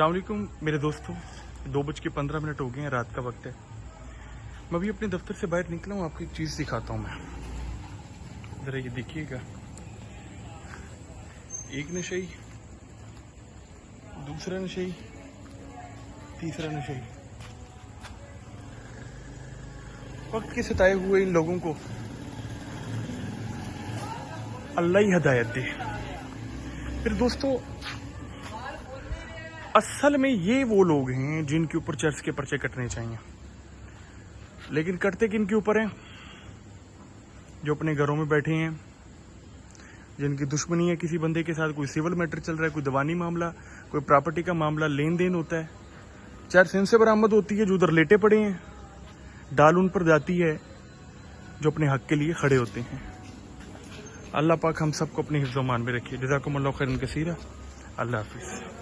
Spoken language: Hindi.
अस्सलाम वालेकुम मेरे दोस्तों। 2:15 हो गए हैं, रात का वक्त है। मैं अभी अपने दफ्तर से बाहर निकला हूँ, आपको एक चीज़ दिखाता हूँ मैं। ज़रा ये देखिएगा, एक नशई, दूसरा नशई, तीसरा नशई। वक्त के सताए हुए इन लोगों को अल्लाह ही हदायत दे। फिर दोस्तों, असल में ये वो लोग हैं जिनके ऊपर चर्च के पर्चे कटने चाहिए, लेकिन कटते किन के ऊपर हैं? जो अपने घरों में बैठे हैं, जिनकी दुश्मनी है किसी बंदे के साथ, कोई सिविल मैटर चल रहा है, कोई दीवानी मामला, कोई प्रॉपर्टी का मामला, लेन देन होता है, चर्च इनसे बरामद होती है जो उधर लेटे पड़े हैं, डाल उन पर जाती है जो अपने हक के लिए खड़े होते हैं। अल्लाह पाक हम सबको अपने हिफ्ज़-ओ-मान में रखिए। जज़ाकुमुल्लाहु खैरन कसीरा। अल्लाह हाफिज़।